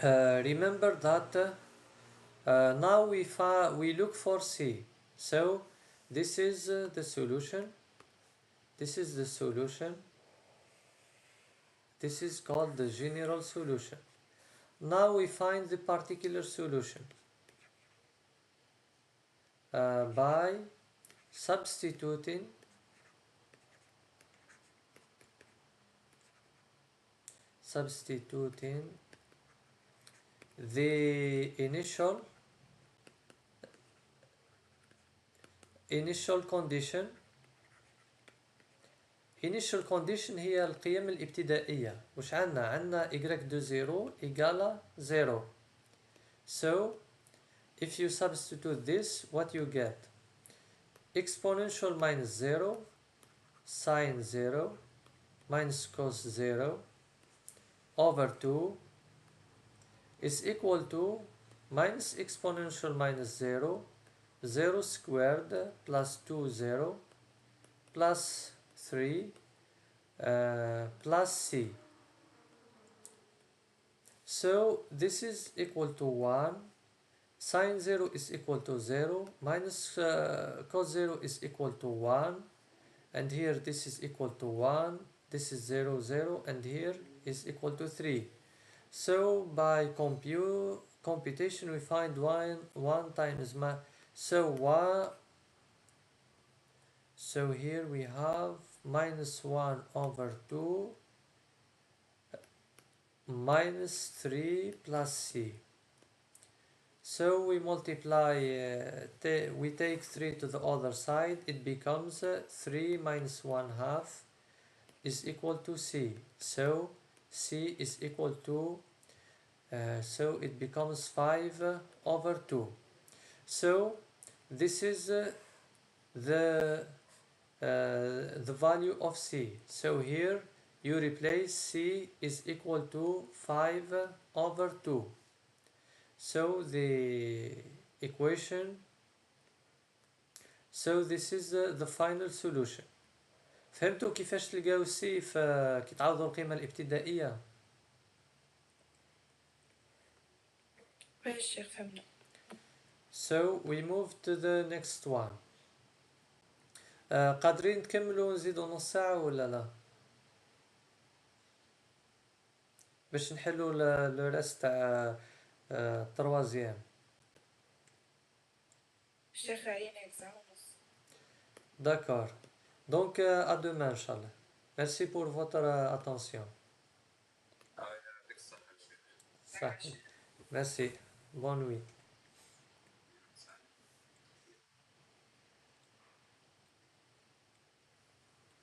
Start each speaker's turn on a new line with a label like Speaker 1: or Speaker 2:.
Speaker 1: Remember that now we look for C. So this is the solution. This is the solution. This is called the general solution. Now we find the particular solution by substituting the initial condition. initial condition هي القيم الابتدائية. وش عنا y de 0 égale 0. So if you substitute this, what you get? Exponential minus 0, sine 0, minus cos 0 over 2 is equal to minus exponential minus 0, 0 squared plus 2 0 plus 3 plus c. So this is equal to 1, sine 0 is equal to 0, minus cos 0 is equal to 1, and here this is equal to 1, this is 0 0, and here is equal to 3. So by computation we find 1 times so here we have minus 1 over 2 minus 3 plus c. So we multiply, we take 3 to the other side, it becomes 3 minus 1 half is equal to c. So c is equal to, so it becomes 5 over 2. So this is the value of c. So here you replace c is equal to 5 over 2. So the equation, so this is the final solution. فهمتوا كيفاش تلقاو سي كي تعوضوا القيمة الابتدائية؟
Speaker 2: ماشي فهمنا.
Speaker 1: So we move to the next one. قادرين نكملوا نزيدوا نص ساعة ولا لا؟ باش نحلوا لو ريست تاع troisième.
Speaker 2: شيخ عيني examen.
Speaker 1: D'accord. Donc à demain, Inch'Allah. Merci pour votre attention. Merci. Bonne nuit.